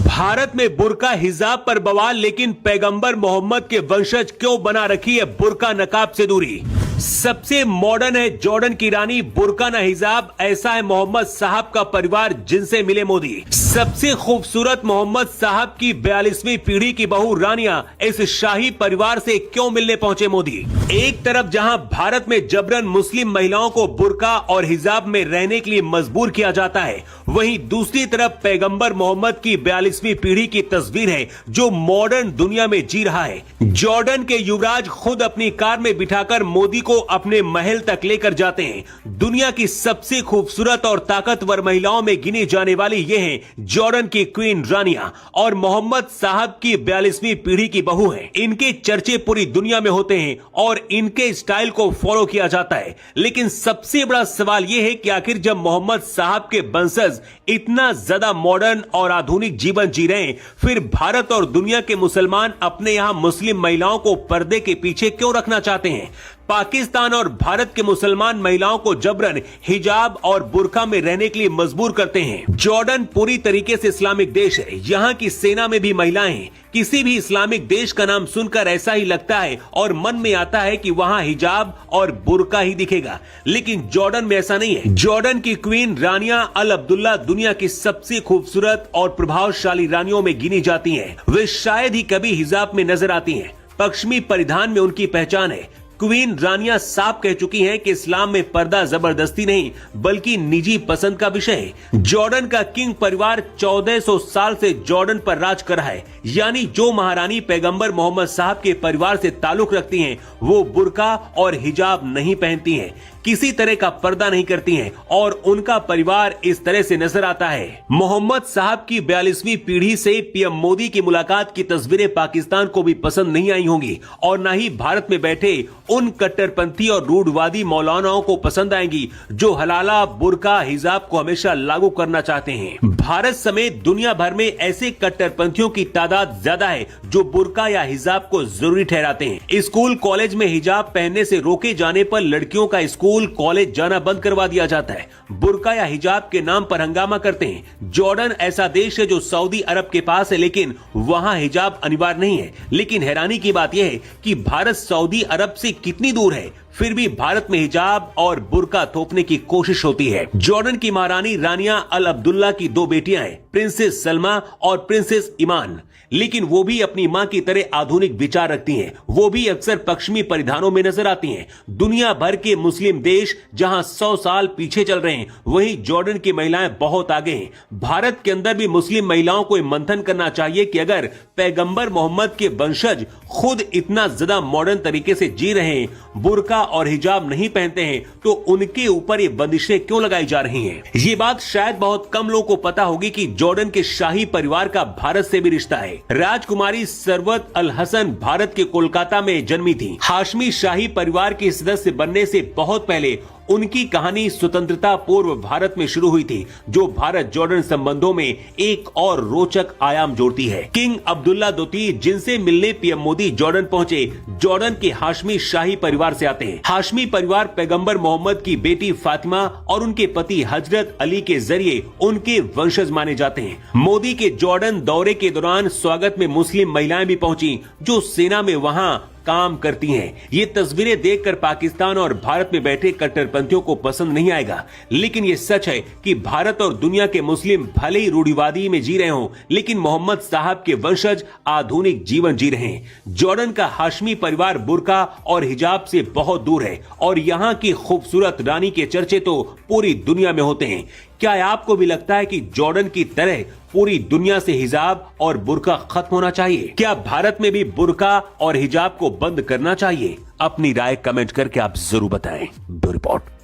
भारत में बुर्का हिजाब पर बवाल, लेकिन पैगंबर मोहम्मद के वंशज क्यों बना रखी है बुर्का नकाब से दूरी। सबसे मॉडर्न है जॉर्डन की रानी, बुर्का न हिजाब, ऐसा है मोहम्मद साहब का परिवार जिनसे मिले मोदी। सबसे खूबसूरत मोहम्मद साहब की 42वीं पीढ़ी की बहू रानिया इस शाही परिवार से क्यों मिलने पहुंचे मोदी। एक तरफ जहां भारत में जबरन मुस्लिम महिलाओं को बुर्का और हिजाब में रहने के लिए मजबूर किया जाता है, वहीं दूसरी तरफ पैगंबर मोहम्मद की 42वीं पीढ़ी की तस्वीर है जो मॉडर्न दुनिया में जी रहा है। जॉर्डन के युवराज खुद अपनी कार में बिठाकर मोदी को अपने महल तक लेकर जाते हैं। दुनिया की सबसे खूबसूरत और ताकतवर महिलाओं में गिनी जाने वाली ये हैं जॉर्डन की क्वीन रानिया और मोहम्मद साहब की 42वीं पीढ़ी की बहू हैं। इनके चर्चे पूरी दुनिया में होते हैं और इनके स्टाइल को फॉलो किया जाता है। लेकिन सबसे बड़ा सवाल यह है कि आखिर जब मोहम्मद साहब के वंशज इतना ज्यादा मॉडर्न और आधुनिक जीवन जी रहे हैं, फिर भारत और दुनिया के मुसलमान अपने यहां मुस्लिम महिलाओं को पर्दे के पीछे क्यों रखना चाहते हैं। पाकिस्तान और भारत के मुसलमान महिलाओं को जबरन हिजाब और बुर्का में रहने के लिए मजबूर करते हैं। जॉर्डन पूरी तरीके से इस्लामिक देश है। यहाँ की सेना में भी महिलाएं हैं। किसी भी इस्लामिक देश का नाम सुनकर ऐसा ही लगता है और मन में आता है कि वहां हिजाब और बुर्का ही दिखेगा, लेकिन जॉर्डन में ऐसा नहीं है। जॉर्डन की क्वीन रानिया अल अब्दुल्ला दुनिया की सबसे खूबसूरत और प्रभावशाली रानियों में गिनी जाती हैं। वे शायद ही कभी हिजाब में नजर आती हैं। पश्चिमी परिधान में उनकी पहचान है। क्वीन रानिया साफ कह चुकी हैं कि इस्लाम में पर्दा जबरदस्ती नहीं बल्कि निजी पसंद का विषय है। जॉर्डन का किंग परिवार 1400 साल से जॉर्डन पर राज कर रहा है, यानी जो महारानी पैगंबर मोहम्मद साहब के परिवार से ताल्लुक रखती हैं, वो बुर्का और हिजाब नहीं पहनती हैं, किसी तरह का पर्दा नहीं करती हैं और उनका परिवार इस तरह से नजर आता है। मोहम्मद साहब की 42वीं पीढ़ी से पीएम मोदी की मुलाकात की तस्वीरें पाकिस्तान को भी पसंद नहीं आई होंगी और न ही भारत में बैठे उन कट्टरपंथी और रूढ़वादी मौलानाओं को पसंद आएंगी जो हलाला बुर्का हिजाब को हमेशा लागू करना चाहते हैं। भारत समेत दुनिया भर में ऐसे कट्टरपंथियों की तादाद ज्यादा है जो बुर्का या हिजाब को जरूरी ठहराते हैं। स्कूल कॉलेज में हिजाब पहनने से रोके जाने पर लड़कियों का स्कूल कॉलेज जाना बंद करवा दिया जाता है। बुर्का या हिजाब के नाम पर हंगामा करते हैं। जॉर्डन ऐसा देश है जो सऊदी अरब के पास है, लेकिन वहां हिजाब अनिवार्य नहीं है। लेकिन हैरानी की बात यह है कि भारत सऊदी अरब से कितनी दूर है, फिर भी भारत में हिजाब और बुर्का थोपने की कोशिश होती है। जॉर्डन की महारानी रानिया अल अब्दुल्ला की 2 बेटियां हैं, प्रिंसेस सलमा और प्रिंसेस ईमान, लेकिन वो भी अपनी मां की तरह आधुनिक विचार रखती हैं। वो भी अक्सर पश्चिमी परिधानों में नजर आती हैं। दुनिया भर के मुस्लिम देश जहां 100 साल पीछे चल रहे हैं, वहीं जॉर्डन की महिलाएं बहुत आगे हैं। भारत के अंदर भी मुस्लिम महिलाओं को मंथन करना चाहिए कि अगर पैगंबर मोहम्मद के वंशज खुद इतना ज्यादा मॉडर्न तरीके से जी रहे हैं, बुर्का और हिजाब नहीं पहनते हैं, तो उनके ऊपर ये बंदिशें क्यों लगाई जा रही हैं। ये बात शायद बहुत कम लोगों को पता होगी कि जॉर्डन के शाही परिवार का भारत से भी रिश्ता है। राजकुमारी सरवत अल हसन भारत के कोलकाता में जन्मी थी। हाशमी शाही परिवार के सदस्य बनने से बहुत पहले उनकी कहानी स्वतंत्रता पूर्व भारत में शुरू हुई थी, जो भारत जॉर्डन संबंधों में एक और रोचक आयाम जोड़ती है। किंग अब्दुल्ला द्वितीय जिनसे मिलने पीएम मोदी जॉर्डन पहुंचे, जॉर्डन के हाशमी शाही परिवार से आते हैं। हाशमी परिवार पैगंबर मोहम्मद की बेटी फातिमा और उनके पति हजरत अली के जरिए उनके वंशज माने जाते हैं। मोदी के जॉर्डन दौरे के दौरान स्वागत में मुस्लिम महिलाएं भी पहुंची जो सेना में वहां काम करती हैं। ये तस्वीरें देखकर पाकिस्तान और भारत में बैठे कट्टरपंथियों को पसंद नहीं आएगा, लेकिन ये सच है कि भारत और दुनिया के मुस्लिम भले ही रूढ़िवादी में जी रहे हों, लेकिन मोहम्मद साहब के वंशज आधुनिक जीवन जी रहे हैं। जॉर्डन का हाशमी परिवार बुर्का और हिजाब से बहुत दूर है और यहाँ की खूबसूरत रानी के चर्चे तो पूरी दुनिया में होते हैं। क्या आपको भी लगता है कि जॉर्डन की तरह पूरी दुनिया से हिजाब और बुर्का खत्म होना चाहिए? क्या भारत में भी बुर्का और हिजाब को बंद करना चाहिए? अपनी राय कमेंट करके आप जरूर बताएं। Bureau report.